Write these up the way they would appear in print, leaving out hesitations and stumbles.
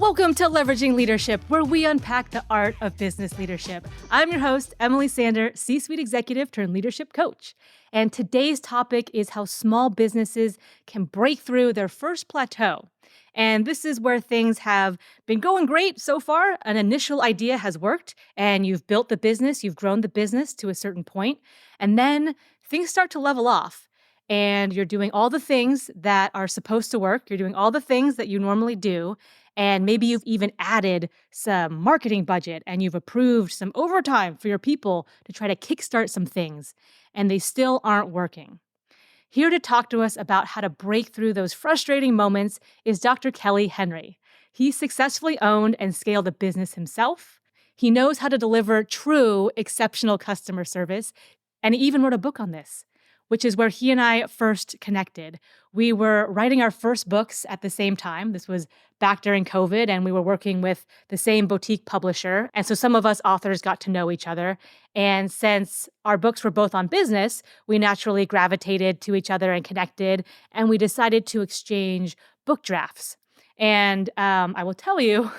Welcome to Leveraging Leadership, where we unpack the art of business leadership. I'm your host, Emily Sander, C-suite executive turned leadership coach. And today's topic is how small businesses can break through their first plateau. And this is where things have been going great so far. An initial idea has worked, and you've built the business, you've grown the business to a certain point, and then things start to level off. And you're doing all the things that are supposed to work. You're doing all the things that you normally do. And maybe you've even added some marketing budget and you've approved some overtime for your people to try to kickstart some things, and they still aren't working. Here to talk to us about how to break through those frustrating moments is Dr. Kelly Henry. He successfully owned and scaled a business himself. He knows how to deliver true, exceptional customer service, and he even wrote a book on this, which is where he and I first connected. We were writing our first books at the same time. This was back during COVID, and we were working with the same boutique publisher. And so some of us authors got to know each other. And since our books were both on business, we naturally gravitated to each other and connected, and we decided to exchange book drafts. And I will tell you,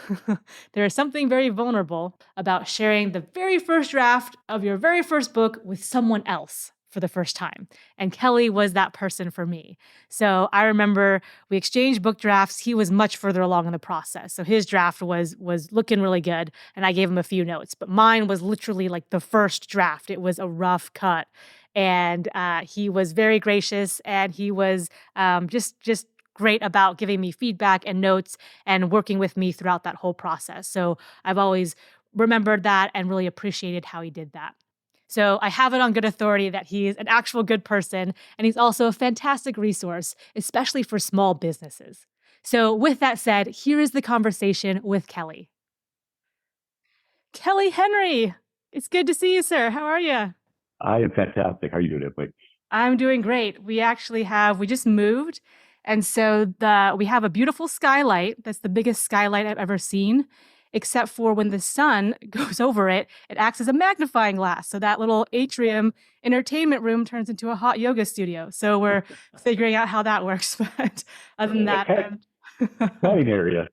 there is something very vulnerable about sharing the very first draft of your very first book with someone else for the first time. And Kelly was that person for me. So I remember we exchanged book drafts. He was much further along in the process. So his draft was looking really good, and I gave him a few notes. But mine was literally like the first draft. It was a rough cut. And he was very gracious, and he was just great about giving me feedback and notes and working with me throughout that whole process. So I've always remembered that and really appreciated how he did that. So I have it on good authority that he's an actual good person, and he's also a fantastic resource, especially for small businesses. So with that said, here is the conversation with Kelly. Kelly Henry, it's good to see you, sir. How are you? I am fantastic. How are you doing, Emily? I'm doing great. We just moved, and so we have a beautiful skylight. That's the biggest skylight I've ever seen. Except for when the sun goes over it, it acts as a magnifying glass. So that little atrium entertainment room turns into a hot yoga studio. So we're figuring out how that works. But other than that, Planning area.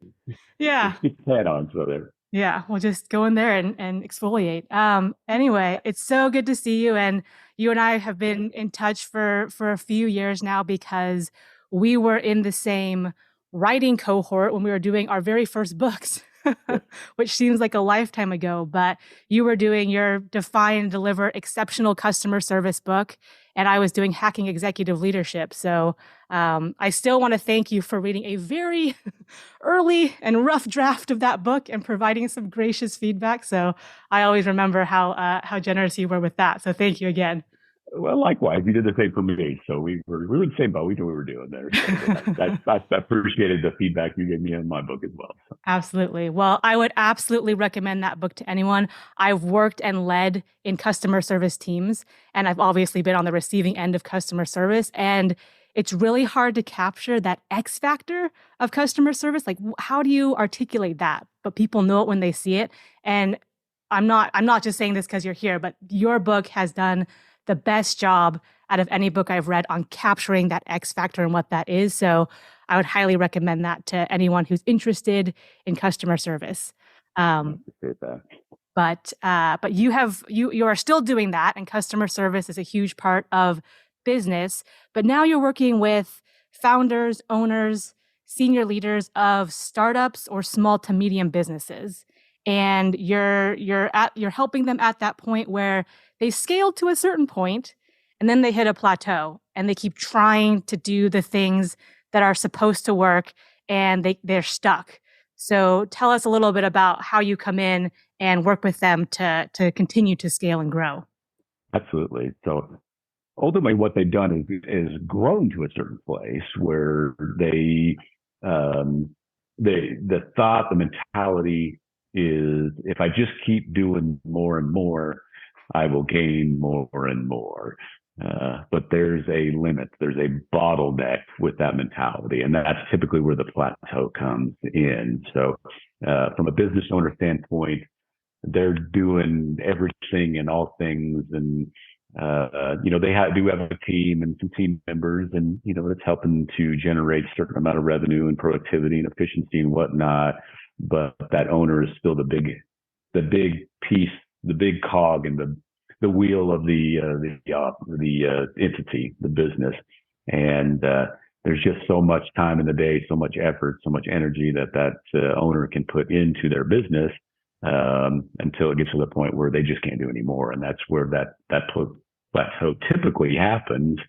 Yeah. Get the tan on, so there. Yeah, we'll just go in there and exfoliate. Anyway, it's so good to see you. And you and I have been in touch for a few years now because we were in the same writing cohort when we were doing our very first books. Which seems like a lifetime ago, but you were doing your Define and Deliver Exceptional Customer Service book, and I was doing Hacking Executive Leadership. So I still want to thank you for reading a very early and rough draft of that book and providing some gracious feedback. So I always remember how generous you were with that. So thank you again. Well, likewise, you did the same for me. So we were in the same boat. We knew what we were doing there. So I appreciated the feedback you gave me on my book as well. So. Absolutely. Well, I would absolutely recommend that book to anyone. I've worked and led in customer service teams, and I've obviously been on the receiving end of customer service. And it's really hard to capture that X factor of customer service. Like, how do you articulate that? But people know it when they see it. And I'm not just saying this because you're here, but your book has done the best job out of any book I've read on capturing that X factor and what that is. So I would highly recommend that to anyone who's interested in customer service. But you are still doing that, and customer service is a huge part of business. But now you're working with founders, owners, senior leaders of startups or small to medium businesses. And you're helping them at that point where they scale to a certain point, and then they hit a plateau, and they keep trying to do the things that are supposed to work, and they're stuck. So tell us a little bit about how you come in and work with them to continue to scale and grow. Absolutely. So ultimately, what they've done is grown to a certain place where the thought, the mentality is, if I just keep doing more and more, I will gain more and more. But there's a limit, there's a bottleneck with that mentality. And that's typically where the plateau comes in. So from a business owner standpoint, they're doing everything and all things. And, they do have a team and some team members, and, it's helping to generate a certain amount of revenue and productivity and efficiency and whatnot. but that owner is still the big piece, the big cog in the wheel of the entity, the business. And there's just so much time in the day, so much effort, so much energy that owner can put into their business until it gets to the point where they just can't do anymore. And that's where that plateau typically happens,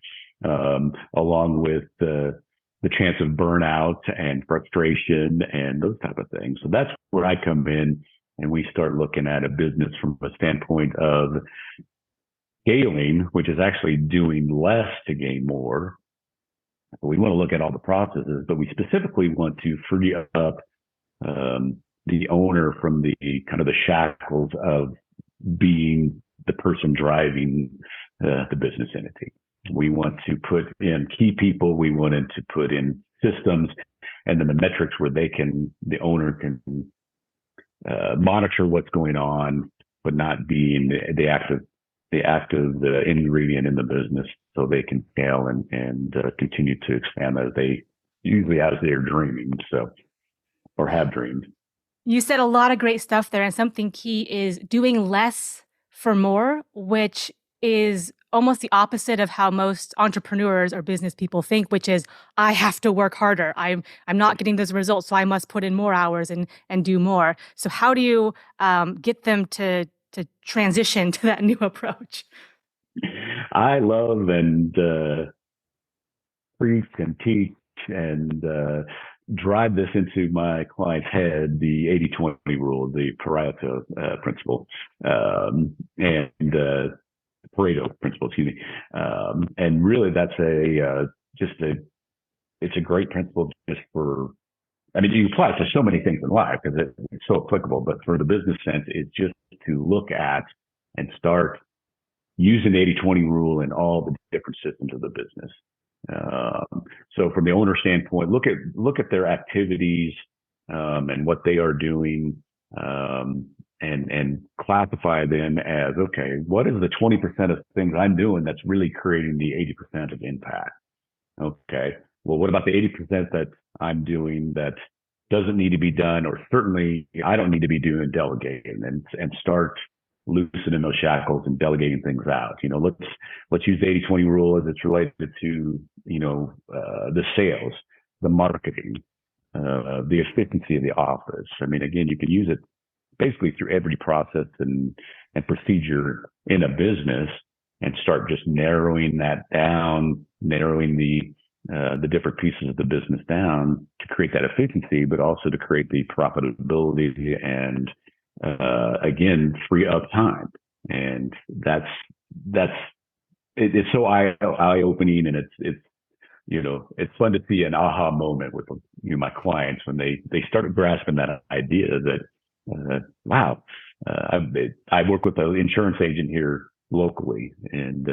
along with the chance of burnout and frustration and those type of things. So that's where I come in, and we start looking at a business from a standpoint of scaling, which is actually doing less to gain more. We want to look at all the processes, but we specifically want to free up the owner from the kind of the shackles of being the person driving the business entity. We want to put in key people. We wanted to put in systems, and then the metrics where the owner can monitor what's going on, but not being the active ingredient in the business, so they can scale and continue to expand as they're dreaming, so, or have dreamed. You said a lot of great stuff there, and something key is doing less for more, which is almost the opposite of how most entrepreneurs or business people think, which is, I have to work harder. I'm not getting those results, so I must put in more hours and do more. So how do you get them to transition to that new approach? I love and preach and teach and drive this into my client's head, the 80-20 rule, the Pareto principle, and Pareto principle, excuse me. And really that's it's a great principle just for, I mean, you apply it to so many things in life because it's so applicable, but for the business sense, it's just to look at and start using the 80-20 rule in all the different systems of the business. So from the owner standpoint, look at their activities and what they are doing, and classify them as, okay, what is the 20% of things I'm doing that's really creating the 80% of impact? Okay, well, what about the 80% that I'm doing that doesn't need to be done, or certainly I don't need to be doing delegating, and start loosening those shackles and delegating things out. Let's use the 80-20 rule as it's related to, the sales, the marketing, the efficiency of the office. I mean, again, you can use it basically through every process and procedure in a business, and start just narrowing that down, narrowing the different pieces of the business down to create that efficiency, but also to create the profitability and again, free up time. And it's so eye opening, and it's fun to see an aha moment with my clients when they start grasping that idea that wow, I work with an insurance agent here locally, and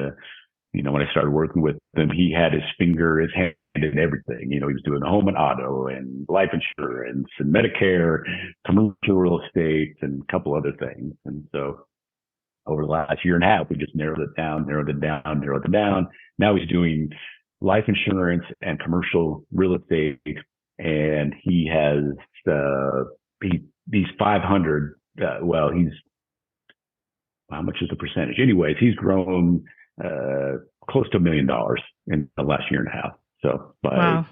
when I started working with him, he had his hand in everything. He was doing home and auto and life insurance and Medicare, commercial real estate, and a couple other things. And so over the last year and a half, we just narrowed it down. Now he's doing life insurance and commercial real estate, and he has these 500. He's, how much is the percentage? Anyways, he's grown close to $1 million in the last year and a half. So by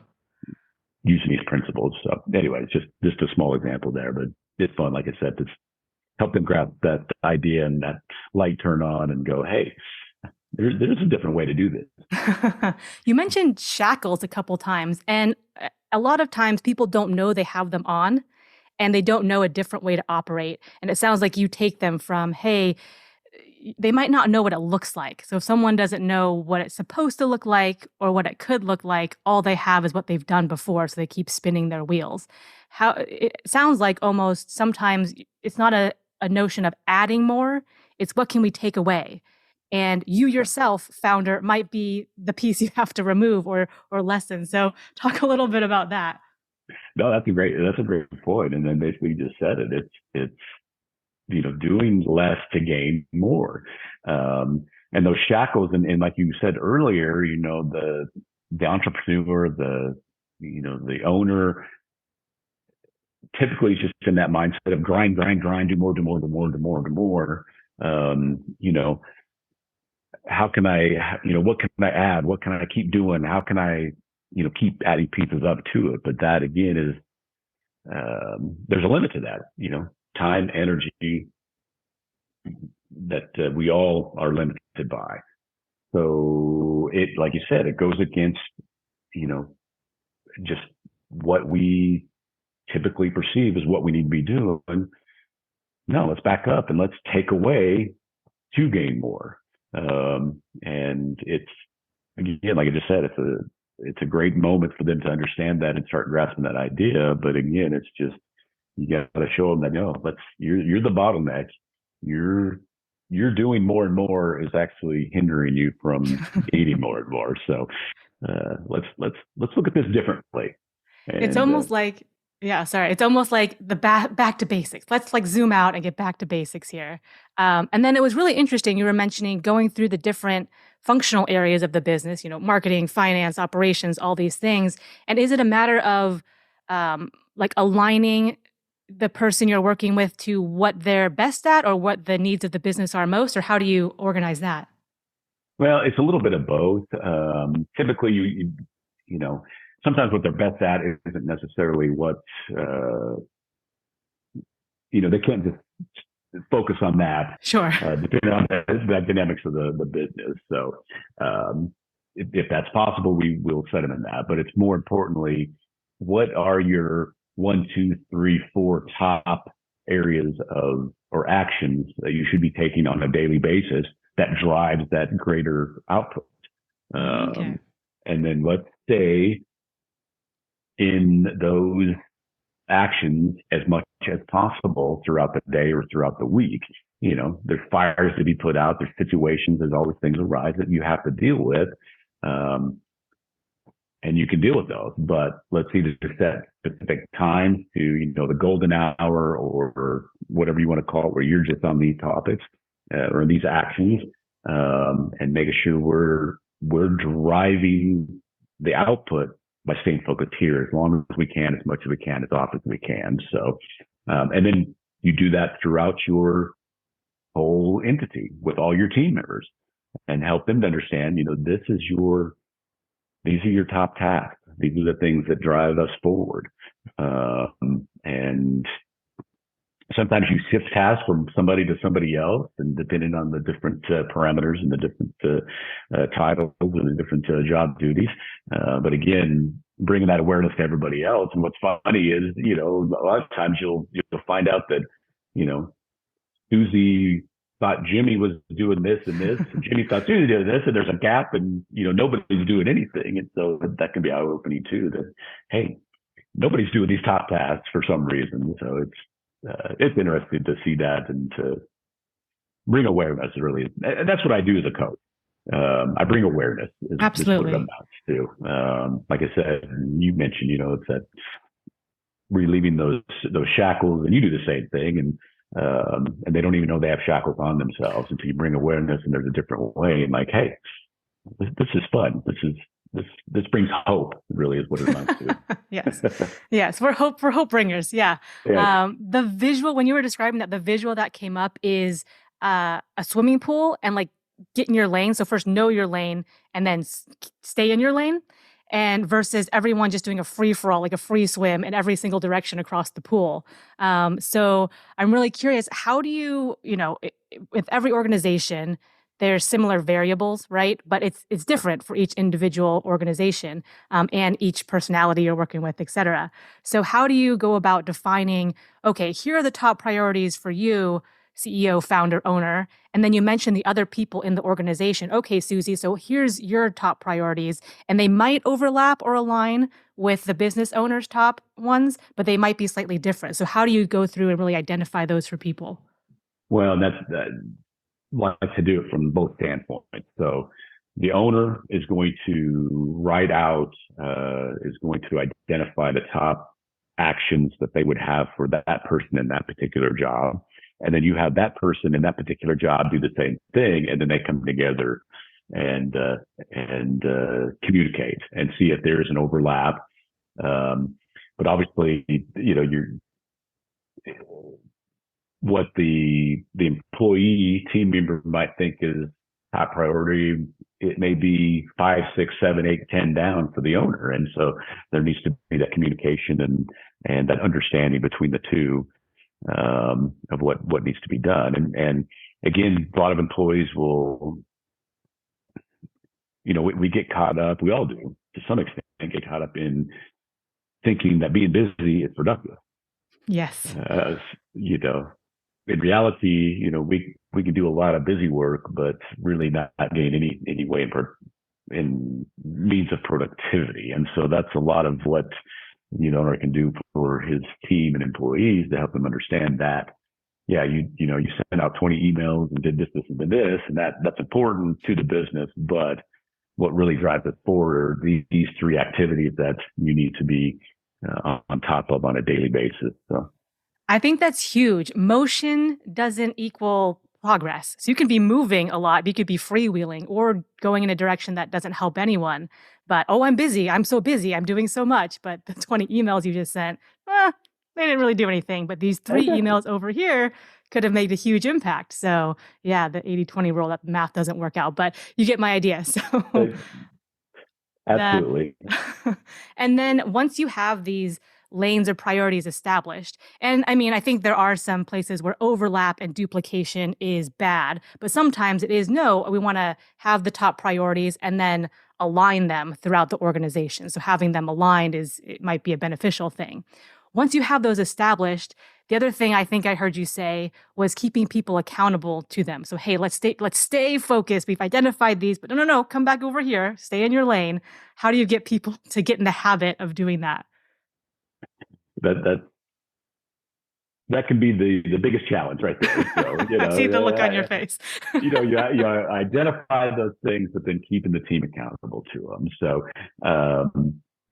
using these principles. So anyway, it's just a small example there, but it's fun. Like I said, to help them grab that idea and that light turn on and go, hey, there's a different way to do this. You mentioned shackles a couple times, and a lot of times people don't know they have them on, and they don't know a different way to operate. And it sounds like you take them from, hey, they might not know what it looks like. So if someone doesn't know what it's supposed to look like or what it could look like, all they have is what they've done before. So they keep spinning their wheels. It sounds like almost sometimes it's not a notion of adding more. It's what can we take away? And you yourself, founder, might be the piece you have to remove or lessen. So talk a little bit about that. No, that's a great point. And then basically you just said it. It's doing less to gain more. And those shackles, and like you said earlier, the entrepreneur, the owner, typically just in that mindset of grind, grind, grind, do more, do more, do more, do more, do more. You know, how can I, what can I add? What can I keep doing? How can I, keep adding pieces up to it? But that again is, there's a limit to that, time, energy that we all are limited by. So it, like you said, it goes against, you know, just what we typically perceive as what we need to be doing. No, let's back up and let's take away to gain more. And it's, again, like I just said, it's a great moment for them to understand that and start grasping that idea. But again, it's just, you got to show them that, no, you're the bottleneck. You're doing more and more is actually hindering you from eating more and more. So let's look at this differently. It's And almost like, yeah, sorry. It's almost like the back to basics. Let's like zoom out and get back to basics here. And then it was really interesting. You were mentioning going through the different functional areas of the business, marketing, finance, operations, all these things. And is it a matter of like aligning the person you're working with to what they're best at or what the needs of the business are most, or how do you organize that? well, it's a little bit of both. Typically, you know, sometimes what they're best at isn't necessarily what uh, they can't just focus on that, Sure. depending on the dynamics of the business. So, if that's possible, we will set them in that. But it's more importantly, what are your one, two, three, four top areas of or actions that you should be taking on a daily basis that drives that greater output? Okay. Um, and then let's say in those actions as much as possible throughout the day or throughout the week. There's fires to be put out, there's situations, there's always things arise that you have to deal with. Um, and you can deal with those, but let's either set specific times to, the golden hour or whatever you want to call it, where you're just on these topics or these actions, and making sure we're driving the output by staying focused here as long as we can, as much as we can, as often as we can. So, and then you do that throughout your whole entity with all your team members and help them to understand, these are your top tasks. These are the things that drive us forward. And sometimes you shift tasks from somebody to somebody else, and depending on the different parameters and the different titles and the different job duties. But again, bringing that awareness to everybody else. And what's funny is, a lot of times you'll find out that, Susie thought Jimmy was doing this and this, and Jimmy thought Susie did this, and there's a gap, and nobody's doing anything. And so that can be eye opening too. That hey, nobody's doing these top tasks for some reason. So it's interesting to see that and to bring awareness. Really, and that's what I do as a coach. I bring awareness. Is what it Absolutely. amounts to. Like I said, you mentioned, it's that relieving those shackles, and you do the same thing, and they don't even know they have shackles on themselves until you bring awareness, and there's a different way. And like, hey, this is fun. This brings hope. Really, is what it amounts to. Yes. Yes. We're hope bringers. Yeah. Yeah. The visual, when you were describing that, the visual that came up is a swimming pool and like get in your lane. So first know your lane and then stay in your lane. And versus everyone just doing a free for all, like a free swim in every single direction across the pool. So I'm really curious, how do you, with every organization, there's similar variables, right? But it's different for each individual organization and each personality you're working with, et cetera. So how do you go about defining, okay, here are the top priorities for you, CEO, founder, owner, and then you mention the other people in the organization. Okay, Susie, so here's your top priorities, and they might overlap or align with the business owner's top ones, but they might be slightly different. So how do you go through and really identify those for people? Well, that's like to do it from both standpoints. So the owner is going to write out, is going to identify the top actions that they would have for that person in that particular job. And then you have that person in that particular job do the same thing. And then they come together and, communicate and see if there's an overlap. But obviously, what the employee team member might think is high priority, it may be 5, 6, 7, 8, 10 down for the owner. And so there needs to be that communication and that understanding between the two, of what needs to be done. And again, a lot of employees will, we get caught up, we all do to some extent, get caught up in thinking that being busy is productive. Yes. Uh, you know, in reality, we can do a lot of busy work, but really not gain any way in means of productivity. And so that's a lot of what owner can do for his team and employees to help them understand that. Yeah, you sent out 20 emails and did this, this, and this, and that's important to the business. But what really drives it forward are these three activities that you need to be on top of on a daily basis. So I think that's huge. Motion doesn't equal progress. So you can be moving a lot, but you could be freewheeling or going in a direction that doesn't help anyone. But, oh, I'm busy. I'm so busy. I'm doing so much. But the 20 emails you just sent, they didn't really do anything. But these 3 emails over here could have made a huge impact. So, yeah, the 80-20 rule, that math doesn't work out. But you get my idea. So the absolutely. and then once you have these lanes or priorities established, and I mean, I think there are some places where overlap and duplication is bad, but sometimes it is no, we want to have the top priorities and then align them throughout the organization. So having them aligned it might be a beneficial thing. Once you have those established, the other thing I think I heard you say was keeping people accountable to them. So, hey, let's stay focused. We've identified these, but no, come back over here. Stay in your lane. How do you get people to get in the habit of doing that? That that can be the biggest challenge right there. So I see the look on your face. you identify those things, but then keeping the team accountable to them. So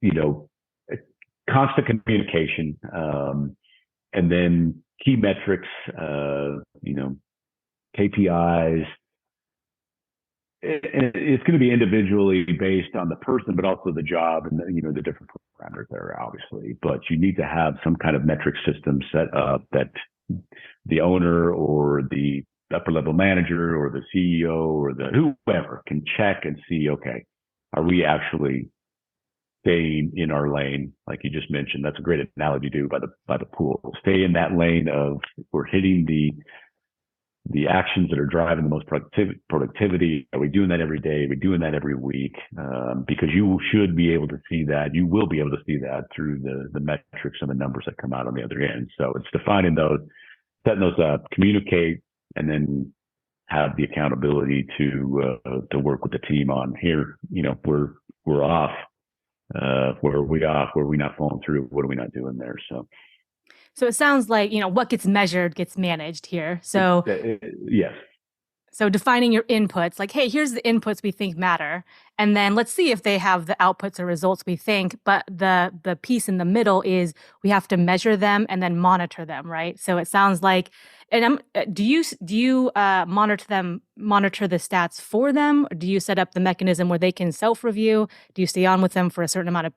you know, constant communication, and then key metrics, KPIs. It's going to be individually based on the person, but also the job and the different parameters there, obviously. But you need to have some kind of metric system set up that the owner or the upper level manager or the CEO or the whoever can check and see, okay, are we actually staying in our lane? Like you just mentioned, that's a great analogy to do by the pool. Stay in that lane of we're hitting the actions that are driving the most productivity. Are we doing that every day? Are we doing that every week? Because you should be able to see that. You will be able to see that through the metrics and the numbers that come out on the other end. So it's defining those, setting those up, communicate, and then have the accountability to work with the team on here. We're off. Where are we off? Where are we not following through? What are we not doing there? So it sounds like, what gets measured gets managed here. So yes. So defining your inputs, like, hey, here's the inputs we think matter. And then let's see if they have the outputs or results we think. But the piece in the middle is we have to measure them and then monitor them, right? So it sounds like, and do you monitor the stats for them? Or do you set up the mechanism where they can self-review? Do you stay on with them for a certain amount of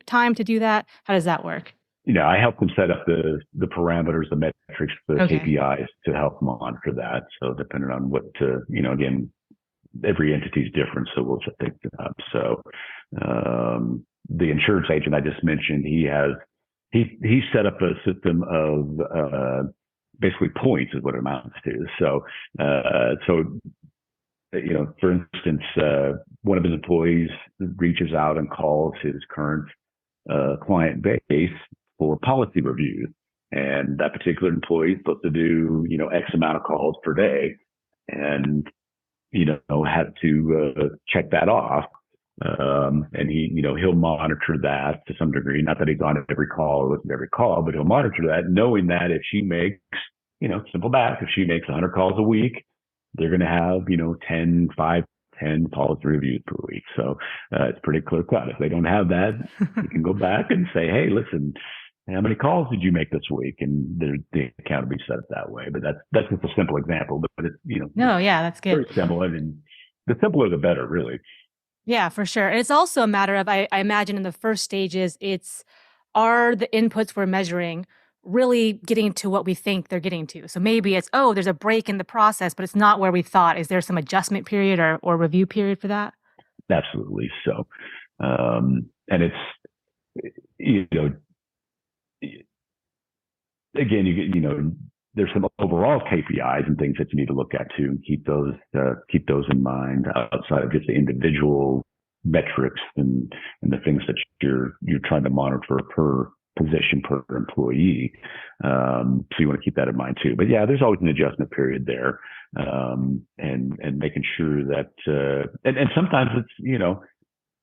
time to do that? How does that work? I help them set up the parameters, the metrics, the KPIs to help monitor that. So depending on again, every entity is different, so we'll set things up. So the insurance agent I just mentioned, he set up a system of basically points is what it amounts to. So for instance, one of his employees reaches out and calls his current client base for policy reviews. And that particular employee is supposed to do, X amount of calls per day and, had to check that off. And he'll monitor that to some degree. Not that he's on every call or listen to every call, but he'll monitor that knowing that if she makes, simple math, if she makes 100 calls a week, they're going to have, 10 policy reviews per week. So it's pretty clear cut. If they don't have that, you can go back and say, hey, listen, how many calls did you make this week? And the account will be set up that way. But that's just a simple example. But it's, no, yeah, that's good. Very simple. I mean, the simpler, the better, really. Yeah, for sure. And it's also a matter of, I imagine in the first stages, are the inputs we're measuring really getting to what we think they're getting to. So maybe it's, oh, there's a break in the process, but it's not where we thought. Is there some adjustment period or review period for that? Absolutely. So, and it's, you know, again, you get, there's some overall KPIs and things that you need to look at too, and keep those in mind outside of just the individual metrics and the things that you're trying to monitor per position per employee. So you want to keep that in mind too. But yeah, there's always an adjustment period there, and making sure that and sometimes it's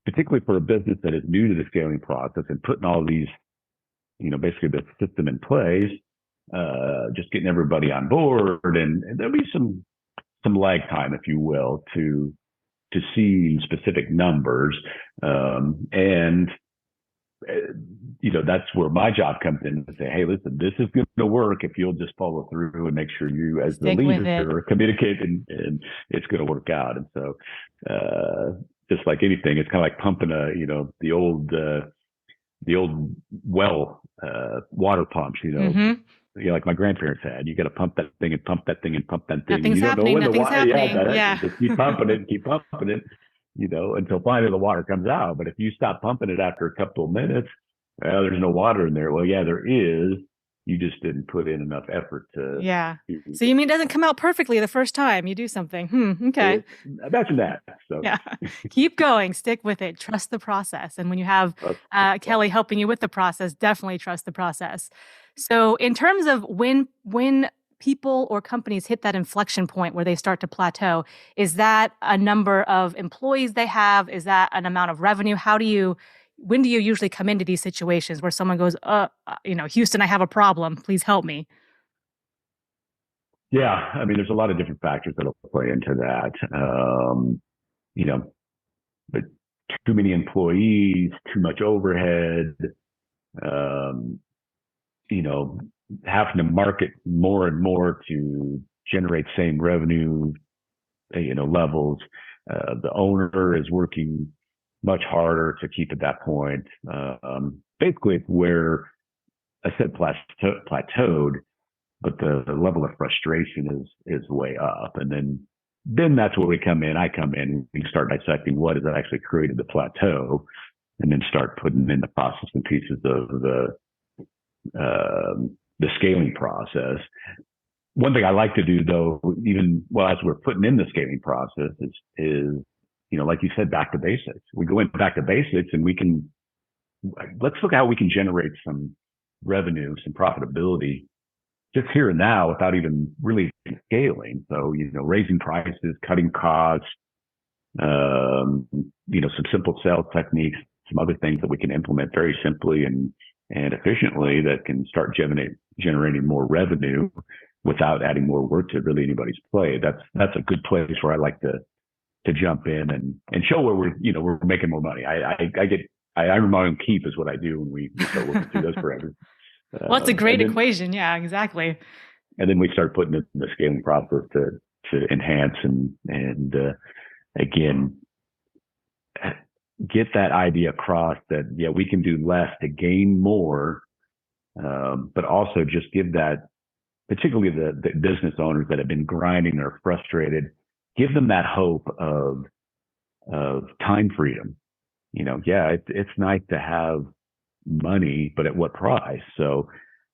particularly for a business that is new to the scaling process and putting all these basically the system in place, just getting everybody on board, and there'll be some lag time, if you will, to see specific numbers, and that's where my job comes in to say, hey, listen, this is going to work if you'll just follow through and make sure you, as the Stick with it. leader, communicate, and it's going to work out. And so, just like anything, it's kind of like pumping the old well, water pumps, Mm-hmm. like my grandparents had. You got to pump that thing and pump that thing and pump that thing. And Nothing's you don't know happening. when the Nothing's water, yeah, happening. Yeah. just keep pumping it and keep pumping it, until finally the water comes out. But if you stop pumping it after a couple of minutes, well, there's no water in there. Well, yeah, there is. You just didn't put in enough effort to. Yeah. So you mean it doesn't come out perfectly the first time you do something? Okay. Imagine that. So Yeah. Keep going. Stick with it. Trust the process. And when you have Kelly helping you with the process, definitely trust the process. So in terms of when people or companies hit that inflection point where they start to plateau, is that a number of employees they have? Is that an amount of revenue? When do you usually come into these situations where someone goes, Houston, I have a problem. Please help me? yeah, I mean, there's a lot of different factors that'll play into that. But too many employees, too much overhead, um, having to market more and more to generate same revenue, levels. The owner is working much harder to keep at that point. Basically, it's where I said plateaued, but the level of frustration is way up. And then that's where we come in. I come in, we start dissecting what has actually created the plateau, and then start putting in the process and pieces of the scaling process. One thing I like to do, though, even as we're putting in the scaling process, is like you said, back to basics. We go in back to basics, and let's look at how we can generate some revenue, some profitability just here and now without even really scaling. So, raising prices, cutting costs, some simple sales techniques, some other things that we can implement very simply and efficiently that can start generating more revenue without adding more work to really anybody's plate. That's a good place where I like to jump in and show where we're making more money. I earn my own keep is what I do when we start working through those parameters. Well, it's a great equation. Yeah, exactly. And then we start putting it in the scaling process to enhance and again, get that idea across that, yeah, we can do less to gain more, but also just give that, particularly the business owners that have been grinding or frustrated, give them that hope of time freedom. It's nice to have money, but at what price? So,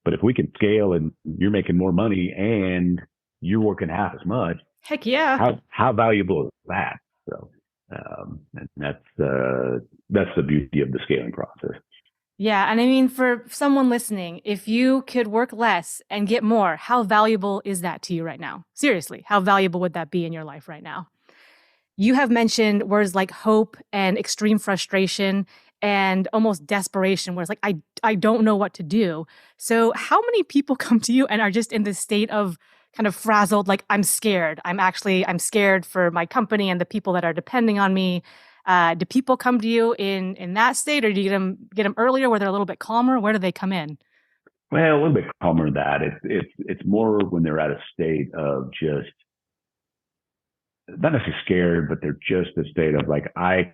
but if we can scale and you're making more money and you're working half as much, heck yeah, how valuable is that? So, and that's the beauty of the scaling process. Yeah, and I mean, for someone listening, if you could work less and get more, how valuable is that to you right now? Seriously, how valuable would that be in your life right now? You have mentioned words like hope and extreme frustration and almost desperation, where it's like, I don't know what to do. So how many people come to you and are just in this state of kind of frazzled, like, I'm scared. I'm scared for my company and the people that are depending on me. Do people come to you in that state, or do you get them earlier where they're a little bit calmer? Where do they come in? Well, a little bit calmer than that. It's more when they're at a state of just not necessarily scared, but they're just a state of like, I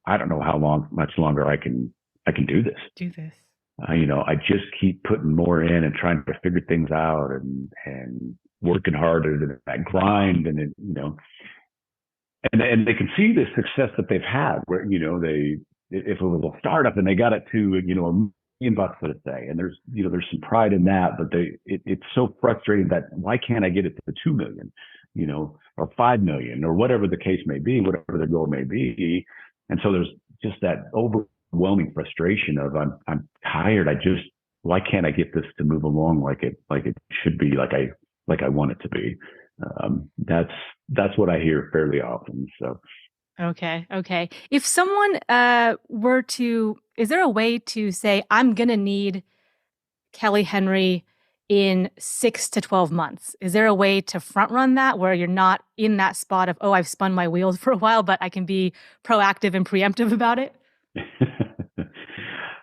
don't know how much longer I can do this. Do this. I just keep putting more in and trying to figure things out and working harder than that grind. And it, and they can see the success that they've had where, if it was a startup and they got it to, $1 million, let's say, and there's some pride in that, but it's so frustrating that why can't I get it to 2 million, or 5 million or whatever the case may be, whatever the goal may be. And so there's just that overwhelming frustration of I'm tired. Why can't I get this to move along like it should be, like I want it to be? That's what I hear fairly often. So Okay. If someone is there a way to say, I'm going to need Kelly Henry in 6 to 12 months? Is there a way to front run that where you're not in that spot of, oh, I've spun my wheels for a while, but I can be proactive and preemptive about it?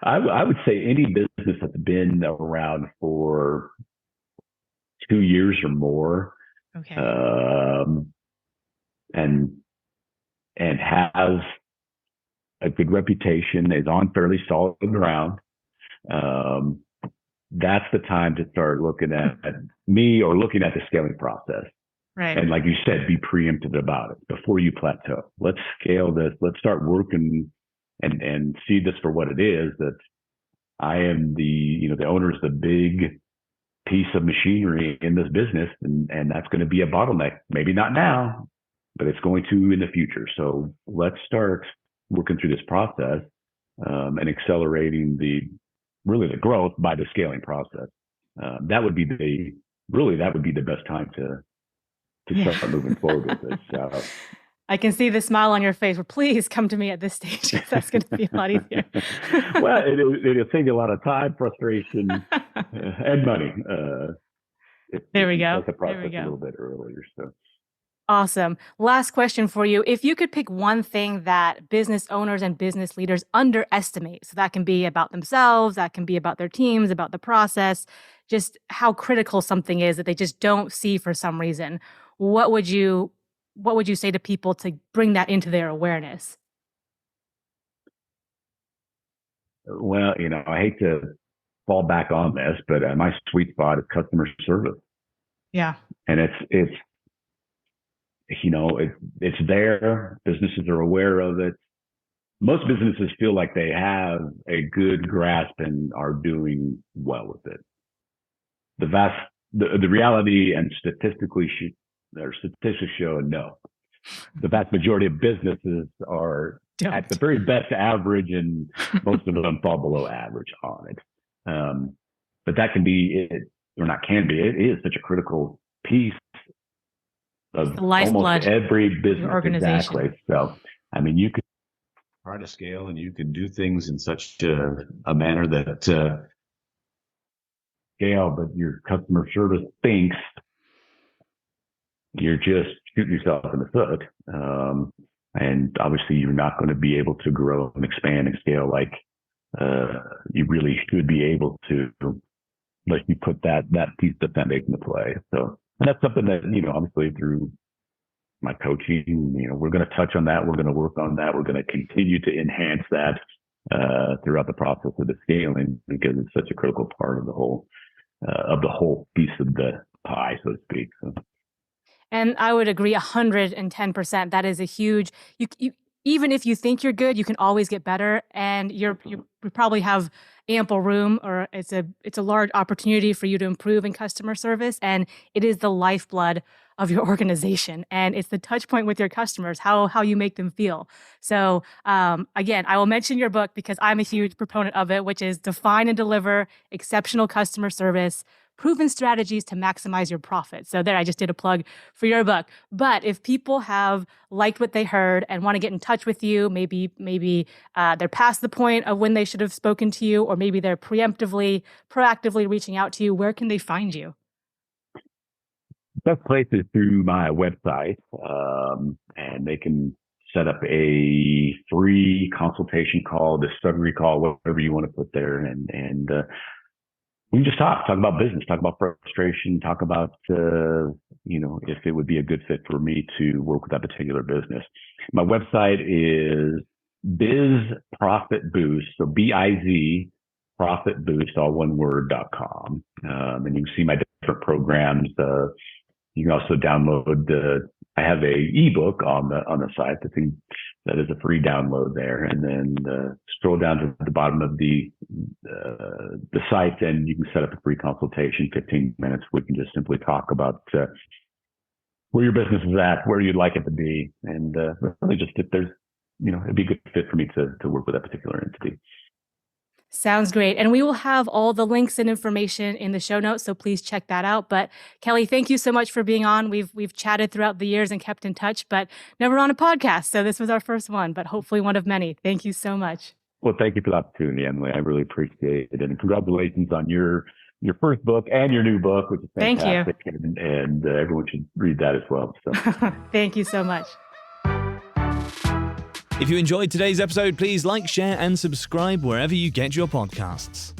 I would say any business that's been around for 2 years or more, Okay. And has a good reputation, is on fairly solid ground, that's the time to start looking at me or looking at the scaling process. Right. And like you said, be preemptive about it before you plateau. Let's scale this. Let's start working and see this for what it is, that I am the owner is the big piece of machinery in this business, and that's going to be a bottleneck. Maybe not now, but it's going to in the future. So let's start working through this process, and accelerating the growth by the scaling process. That would be the best time to start moving forward with this. I can see the smile on your face. Well, please come to me at this stage, because that's going to be a lot easier. Well, it'll save you a lot of time, frustration, and money. There we go. Start the process a little bit earlier. So. Awesome. Last question for you. If you could pick one thing that business owners and business leaders underestimate, so that can be about themselves, that can be about their teams, about the process, just how critical something is that they just don't see for some reason, what would you say to people to bring that into their awareness? Well, I hate to fall back on this, but my sweet spot is customer service. Yeah. And it's there. Businesses are aware of it. Most businesses feel like they have a good grasp and are doing well with it. The reality and statistics show no. The vast majority of businesses are at the very best average, and most of them fall below average on it. But that can be it, or not can be. It is such a critical piece of almost every business organization. Exactly. So, you could try to scale and you can do things in such a manner that scale, but your customer service thinks you're just shooting yourself in the foot. And obviously you're not going to be able to grow and expand and scale like you really should be able to, unless you put that piece of foundation into play. So, and that's something that, obviously through my coaching, we're going to touch on that. We're going to work on that. We're going to continue to enhance that throughout the process of the scaling, because it's such a critical part of the whole piece of the pie, so to speak. So. And I would agree 110%. That is a huge, you even if you think you're good, you can always get better, and you probably have ample room, or it's a large opportunity for you to improve in customer service, and it is the lifeblood of your organization, and it's the touch point with your customers, how you make them feel. So again, I will mention your book because I'm a huge proponent of it, which is Define and Deliver Exceptional Customer Service, Proven Strategies to Maximize Your Profit. So there, I just did a plug for your book. But if people have liked what they heard and want to get in touch with you, maybe they're past the point of when they should have spoken to you, or maybe they're proactively reaching out to you, where can they find you? Best place is through my website, and they can set up a free consultation call, discovery call, whatever you want to put there, and we can just talk about business, talk about frustration, talk about, if it would be a good fit for me to work with that particular business. My website is Biz Profit Boost. So profitboost, all one word.com. And you can see my different programs. You can also download I have a ebook on the site. That is a free download there. And then scroll down to the bottom of the site, and you can set up a free consultation, 15 minutes. We can just simply talk about where your business is at, where you'd like it to be, and really just if there's, it'd be a good fit for me to work with that particular entity. Sounds great. And we will have all the links and information in the show notes, so please check that out. But Kelly, thank you so much for being on. We've chatted throughout the years and kept in touch, but never on a podcast. So this was our first one, but hopefully one of many. Thank you so much. Well, thank you for the opportunity, Emily. I really appreciate it. And congratulations on your first book and your new book, which is fantastic. Thank you. And everyone should read that as well. So. Thank you so much. If you enjoyed today's episode, please like, share, and subscribe wherever you get your podcasts.